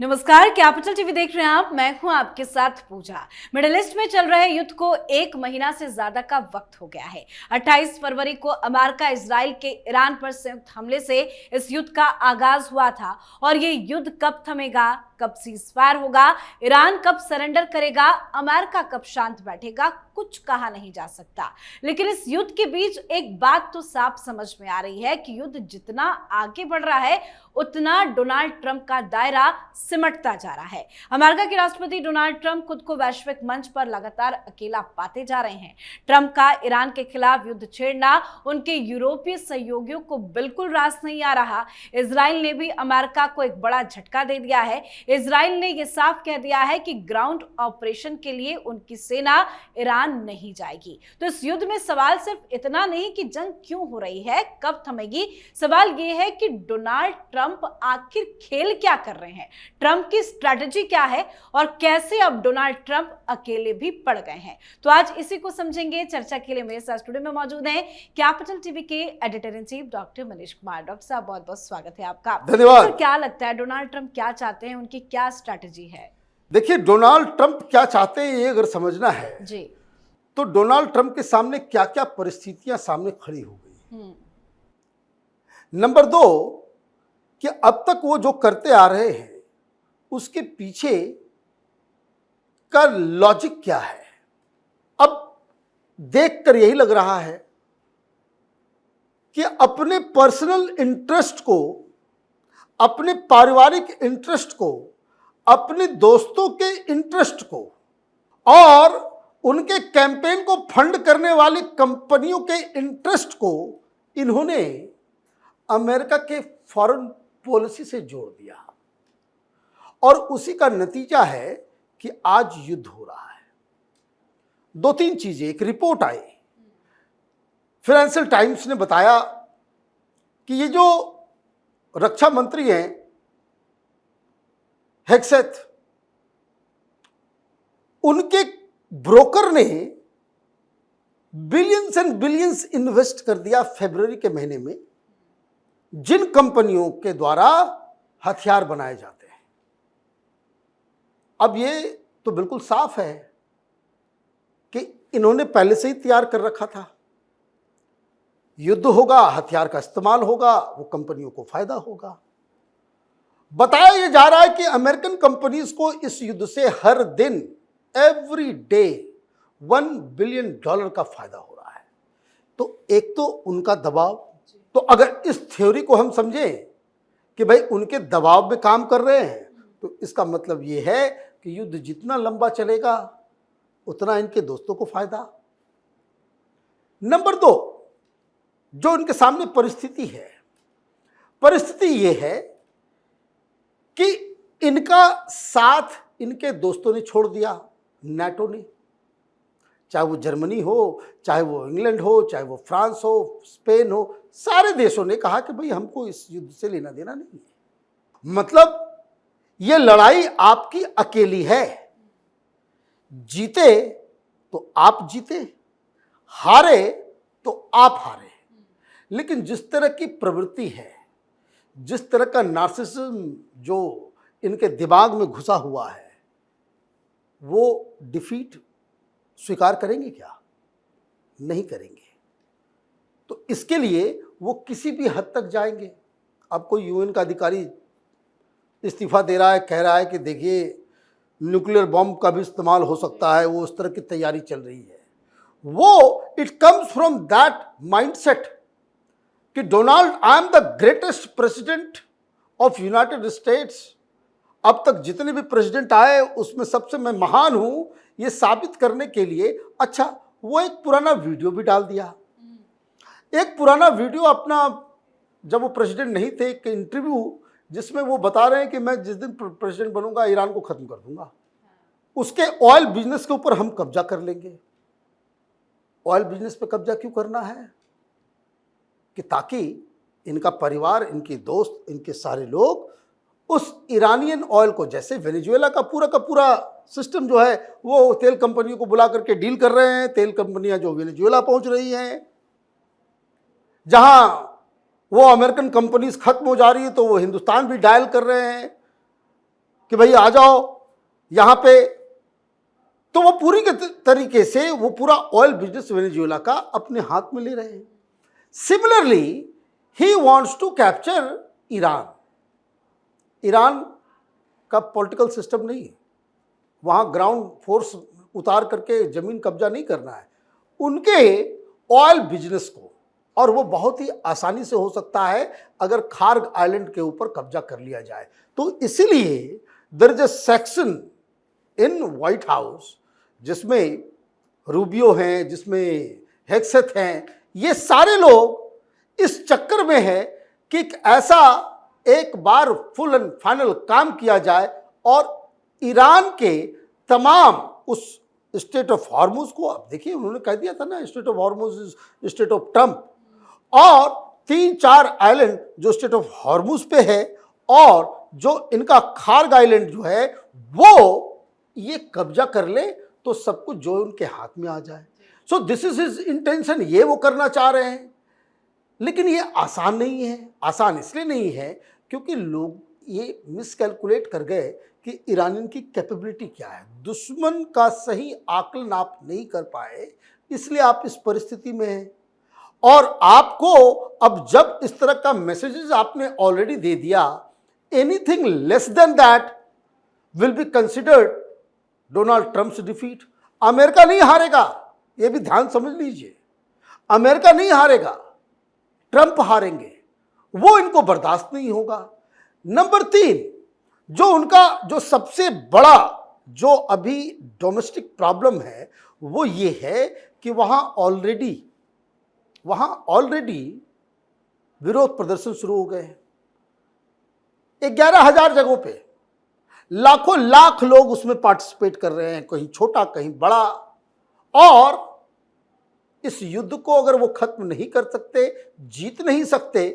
नमस्कार, capital TV देख रहे हैं आप। मैं हूं आपके साथ पूजा। मिडिल ईस्ट में चल रहे युद्ध को 1 महीना से ज्यादा का वक्त हो गया है। 28 फरवरी को अमेरिका इजराइल के ईरान पर संयुक्त हमले से इस युद्ध का आगाज हुआ था और ये युद्ध कब थमेगा, कब सीजफायर होगा, ईरान कब सरेंडर करेगा, अमेरिका कब शांत बैठेगा, कुछ कहा नहीं जा सकता। लेकिन इस युद्ध के बीच एक बात तो साफ समझ में आ रही है कि युद्ध जितना आगे बढ़ रहा है उतना डोनाल्ड ट्रंप का दायरा सिमटता जा रहा है। अमेरिका के राष्ट्रपति डोनाल्ड ट्रंप खुद को वैश्विक मंच पर लगातार अकेला पाते जा रहे हैं। ट्रंप का ईरान के खिलाफ युद्ध छेड़ना उनके यूरोपीय सहयोगियों को बिल्कुल रास नहीं आ रहा। इजराइल ने भी अमेरिका को एक बड़ा झटका दे दिया है। इजराइल ने यह साफ कह दिया है कि ग्राउंड ऑपरेशन के लिए उनकी सेना ईरान नहीं जाएगी। तो इस युद्ध में सवाल सिर्फ इतना नहीं कि जंग क्यों हो रही है, कब थमेगी, सवाल यह है कि डोनाल्ड ट्रंप आखिर खेल क्या कर रहे हैं, ट्रंप की स्ट्रैटेजी क्या है और कैसे अब डोनाल्ड ट्रंप अकेले भी पड़ गए हैं। तो आज इसी को समझेंगे। चर्चा के लिए मेरे साथ स्टूडियो में मौजूद हैं कैपिटल टीवी के editor in chief doctor Manish Kumar. Doctor साहब, बहुत बहुत स्वागत है आपका। धन्यवाद। तो क्या लगता है डोनाल्ड ट्रंप क्या चाहते हैं, उनकी क्या स्ट्रैटेजी है? देखिए, डोनाल्ड ट्रंप क्या चाहते हैं ये अगर समझना है जी, तो डोनाल्ड ट्रंप के सामने क्या क्या परिस्थितियां सामने खड़ी हो गई। नंबर 2 कि अब तक वो जो करते आ रहे हैं उसके पीछे का लॉजिक क्या है। अब देखकर यही लग रहा है कि अपने पर्सनल इंटरेस्ट को, अपने पारिवारिक इंटरेस्ट को, अपने दोस्तों के इंटरेस्ट को और उनके कैंपेन को फंड करने वाली कंपनियों के इंटरेस्ट को इन्होंने अमेरिका के फॉरेन पॉलिसी से जोड़ दिया और उसी का नतीजा है कि आज युद्ध हो रहा है। 2-3 चीजें। एक रिपोर्ट आई, फाइनेंशियल टाइम्स ने बताया कि ये जो रक्षा मंत्री हैं हेग्सेथ, उनके ब्रोकर ने बिलियंस एंड बिलियंस इन्वेस्ट कर दिया फरवरी के महीने में जिन कंपनियों के द्वारा हथियार बनाए जाते हैं। अब ये तो बिल्कुल साफ है कि इन्होंने पहले से ही तैयार कर रखा था। युद्ध होगा, हथियार का इस्तेमाल होगा, वो कंपनियों को फायदा होगा। बताया यह जा रहा है कि अमेरिकन कंपनीज को इस युद्ध से हर दिन एवरी डे $1 बिलियन का फायदा हो रहा है। तो एक तो उनका दबाव, तो अगर इस थ्योरी को हम समझें कि भाई उनके दबाव में काम कर रहे हैं तो इसका मतलब यह है कि युद्ध जितना लंबा चलेगा उतना इनके दोस्तों को फायदा। नंबर 2, जो इनके सामने परिस्थिति है, परिस्थिति यह है कि इनका साथ इनके दोस्तों ने छोड़ दिया, नाटो ने। चाहे वो जर्मनी हो, चाहे वो इंग्लैंड हो, चाहे वो फ्रांस हो, स्पेन हो, सारे देशों ने कहा कि भाई हमको इस युद्ध से लेना देना नहीं है। मतलब ये लड़ाई आपकी अकेली है। जीते तो आप जीते, हारे तो आप हारे। लेकिन जिस तरह की प्रवृत्ति है, जिस तरह का नार्सिसिज्म जो इनके दिमाग में घुसा हुआ है, वो डिफीट स्वीकार करेंगे क्या? नहीं करेंगे। तो इसके लिए वो किसी भी हद तक जाएंगे। अब कोई यूएन का अधिकारी इस्तीफा दे रहा है, कह रहा है कि देखिए न्यूक्लियर बॉम्ब का भी इस्तेमाल हो सकता है, वो उस तरह की तैयारी चल रही है। वो it comes from that mindset कि Donald, I am the greatest president of United States. अब तक जितने भी प्रेसिडेंट आए उसमें सबसे मैं महान हूं, ये साबित करने के लिए। अच्छा, वो एक पुराना वीडियो भी डाल दिया। एक पुराना वीडियो अपना, जब वो प्रेसिडेंट नहीं थे, एक इंटरव्यू जिसमें वो बता रहे हैं कि मैं जिस दिन प्रेसिडेंट बनूंगा ईरान को खत्म कर दूंगा, उसके ऑयल बिजनेस के ऊपर हम कब्जा कर लेंगे। ऑयल बिजनेस पे कब्जा क्यों करना है? कि ताकि इनका परिवार, इनके दोस्त, इनके सारे लोग उस ईरानियन ऑयल को, जैसे वेनेजुएला का पूरा सिस्टम जो है वो तेल कंपनियों को बुला करके डील कर रहे हैं। तेल कंपनियां जो वेनेजुएला पहुंच रही हैं, जहां वो अमेरिकन कंपनीज खत्म हो जा रही है तो वो हिंदुस्तान भी डायल कर रहे हैं। कि भाई आ जाओ यहाँ पे, तो वो पूरी के तरीके से वो पूरा ऑयल बिजनेस वेनेजुएला का अपने हाथ में ले रहे हैं। Similarly he wants to capture Iran. Iran का पॉलिटिकल सिस्टम नहीं है, वहाँ ग्राउंड फोर्स उतार करके ज़मीन कब्जा नहीं करना है उनके ऑयल बिजनेस को, और वो बहुत ही आसानी से हो सकता है अगर खार्ग आइलैंड के ऊपर कब्जा कर लिया जाए। तो इसीलिए there is a section in White House जिसमें रूबियो हैं, जिसमें हेक्सेथ हैं, ये सारे लोग इस चक्कर में है कि ऐसा एक बार फुल एंड फाइनल काम किया जाए और ईरान के तमाम उस स्टेट ऑफ हॉर्मुज को, अब देखिए उन्होंने कह दिया था ना, state of Hormuz is state of Trump, और 3-4 आइलैंड जो स्टेट ऑफ हॉर्मुज पे है और जो इनका खार्ग आइलैंड जो है वो ये कब्जा कर ले तो सब कुछ जो उनके हाथ में आ जाए। So this is his intention, ये वो करना चाह रहे हैं। लेकिन ये आसान नहीं है। आसान इसलिए नहीं है क्योंकि लोग ये मिसकैलकुलेट कर गए कि ईरानियन की कैपेबिलिटी क्या है। दुश्मन का सही आकलन आप नहीं कर पाए, इसलिए आप इस परिस्थिति में हैं। और आपको अब जब इस तरह का मैसेजेस आपने ऑलरेडी दे दिया, anything less than that will be considered Donald Trump's defeat. America नहीं हारेगा, यह भी ध्यान समझ लीजिए। अमेरिका नहीं हारेगा, ट्रंप हारेंगे, वो इनको बर्दाश्त नहीं होगा। नंबर 3, जो उनका जो सबसे बड़ा जो अभी डोमेस्टिक प्रॉब्लम है वो ये है कि वहां ऑलरेडी विरोध प्रदर्शन शुरू हो गए हैं। 11,000 जगहों पे लाखों लाख लोग उसमें पार्टिसिपेट कर रहे हैं, कहीं छोटा कहीं बड़ा। और इस युद्ध को अगर वो खत्म नहीं कर सकते, जीत नहीं सकते,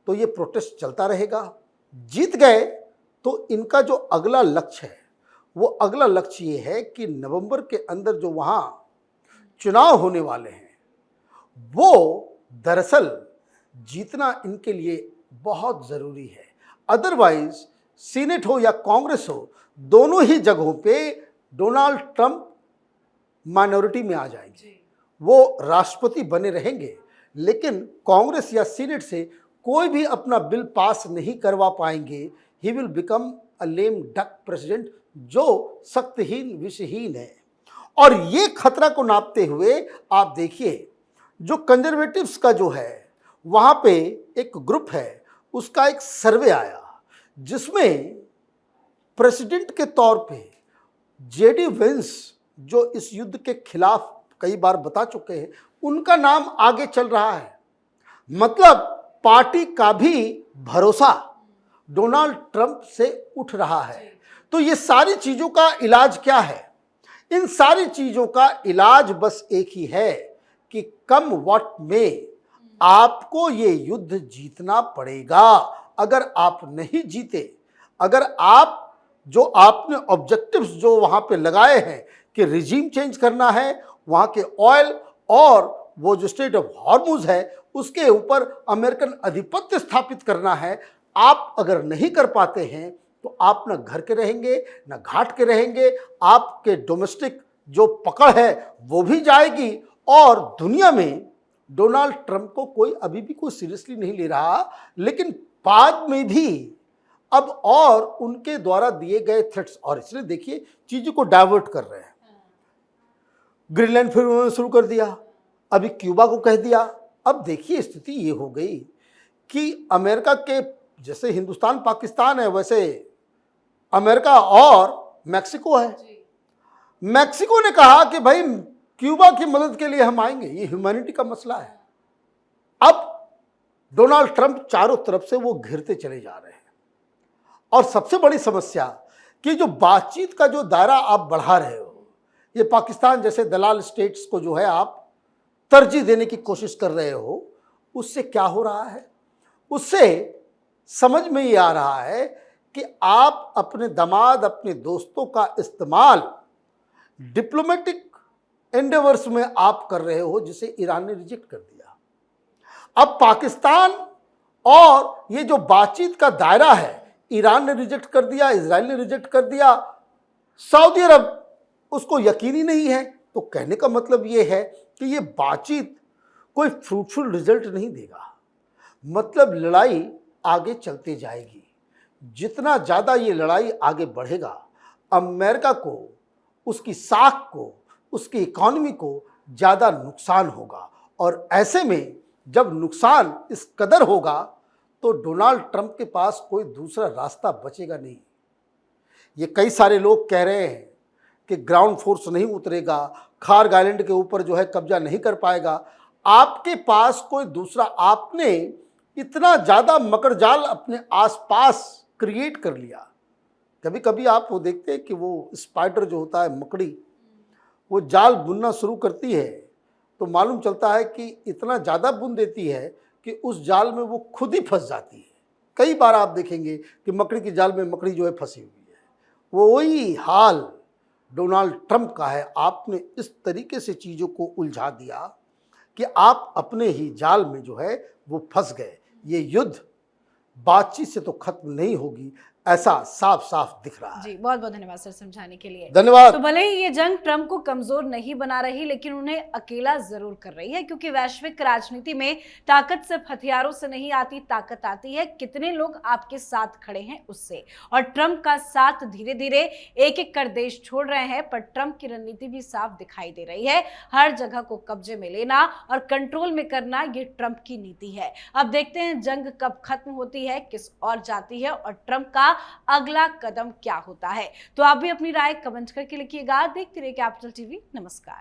तो ये प्रोटेस्ट चलता रहेगा। जीत गए तो इनका जो अगला लक्ष्य है वो अगला लक्ष्य ये है कि नवंबर के अंदर जो वहां चुनाव होने वाले हैं वो दरअसल जीतना इनके लिए बहुत जरूरी है। अदरवाइज सीनेट हो या कांग्रेस हो, दोनों ही जगहों पे डोनाल्ड ट्रंप माइनॉरिटी में आ जाएंगे। वो राष्ट्रपति बने रहेंगे लेकिन कांग्रेस या सीनेट से कोई भी अपना बिल पास नहीं करवा पाएंगे। He will become a lame duck president, जो शक्तिहीन विषहीन है। और ये खतरा को नापते हुए आप देखिए, जो कंजर्वेटिव्स का जो है वहाँ पे एक ग्रुप है, उसका एक सर्वे आया जिसमें प्रेसिडेंट के तौर पे जेडी वेंस, जो इस युद्ध के खिलाफ कई बार बता चुके हैं, उनका नाम आगे चल रहा है। मतलब पार्टी का भी भरोसा डोनाल्ड ट्रंप से उठ रहा है। तो ये सारी चीजों का इलाज क्या है? इन सारी चीजों का इलाज बस एक ही है कि कम व्हाट में आपको ये युद्ध जीतना पड़ेगा। अगर आप नहीं जीते, अगर आप जो आपने ऑब्जेक्टिव्स जो वहां पे लगाए हैं कि रिजीम चेंज करना है, वहां के ऑयल और वो जो स्टेट ऑफ हॉर्मुज है उसके ऊपर अमेरिकन आधिपत्य स्थापित करना है, आप अगर नहीं कर पाते हैं तो आप न घर के रहेंगे न घाट के रहेंगे। आपके डोमेस्टिक जो पकड़ है वो भी जाएगी और दुनिया में डोनाल्ड ट्रंप को कोई अभी भी कोई सीरियसली नहीं ले रहा। लेकिन बाद में भी अब और उनके द्वारा दिए गए थ्रेट्स, और इसलिए देखिए चीजों को डाइवर्ट कर रहे हैं। ग्रीनलैंड फिर उन्होंने शुरू कर दिया, अभी क्यूबा को कह दिया। अब देखिए स्थिति ये हो गई कि अमेरिका के जैसे हिंदुस्तान पाकिस्तान है वैसे अमेरिका और मैक्सिको है। मैक्सिको ने कहा कि भाई क्यूबा की मदद के लिए हम आएंगे, ये ह्यूमैनिटी का मसला है। अब डोनाल्ड ट्रंप चारों तरफ से वो घिरते चले जा रहे हैं। और सबसे बड़ी समस्या कि जो बातचीत का जो दायरा आप बढ़ा रहे हो, ये पाकिस्तान जैसे दलाल स्टेट्स को जो है आप तरजीह देने की कोशिश कर रहे हो, उससे क्या हो रहा है? उससे समझ में ये आ रहा है कि आप अपने दामाद, अपने दोस्तों का इस्तेमाल डिप्लोमेटिक एंडेवर्स में आप कर रहे हो, जिसे ईरान ने रिजेक्ट कर दिया। अब पाकिस्तान और ये जो बातचीत का दायरा है, ईरान ने रिजेक्ट कर दिया, इजराइल ने रिजेक्ट कर दिया, सऊदी अरब उसको यकीन ही नहीं है। तो कहने का मतलब ये है कि ये बातचीत कोई फ्रूटफुल रिजल्ट नहीं देगा, मतलब लड़ाई आगे चलती जाएगी। जितना ज़्यादा ये लड़ाई आगे बढ़ेगा, अमेरिका को, उसकी साख को, उसकी इकॉनमी को ज़्यादा नुकसान होगा। और ऐसे में जब नुकसान इस कदर होगा तो डोनाल्ड ट्रंप के पास कोई दूसरा रास्ता बचेगा नहीं। ये कई सारे लोग कह रहे हैं कि ग्राउंड फोर्स नहीं उतरेगा, खार्ग आइलैंड के ऊपर जो है कब्जा नहीं कर पाएगा। आपके पास कोई दूसरा, आपने इतना ज़्यादा मकड़जाल अपने आसपास क्रिएट कर लिया। कभी कभी आप वो देखते हैं कि वो स्पाइडर जो होता है, मकड़ी, वो जाल बुनना शुरू करती है तो मालूम चलता है कि इतना ज़्यादा बुन देती है कि उस जाल में वो खुद ही फंस जाती है। कई बार आप देखेंगे कि मकड़ी की जाल में मकड़ी जो है फंसी हुई है। वो वही हाल डोनाल्ड ट्रंप का है। आपने इस तरीके से चीज़ों को उलझा दिया कि आप अपने ही जाल में जो है वो फंस गए। ये युद्ध बातचीत से तो खत्म नहीं होगी, ऐसा साफ साफ दिख रहा है। जी, बहुत बहुत धन्यवाद सर समझाने के लिए। धन्यवाद। तो भले ही ये जंग ट्रंप को कमजोर नहीं बना रही, लेकिन उन्हें अकेला जरूर कर रही है, क्योंकि वैश्विक राजनीति में ताकत सिर्फ हथियारों से नहीं आती, ताकत आती है कितने लोग आपके साथ खड़े हैं उससे। और ट्रंप का साथ धीरे धीरे एक एक कर देश छोड़ रहे हैं, पर ट्रंप की रणनीति भी साफ दिखाई दे रही है। हर जगह को कब्जे में लेना और कंट्रोल में करना, ये ट्रंप की नीति है। अब देखते हैं जंग कब खत्म होती है, किस और जाती है, और ट्रंप का अगला कदम क्या होता है। तो आप भी अपनी राय कमेंट करके लिखिएगा। देखते रहिए कैपिटल टीवी। नमस्कार।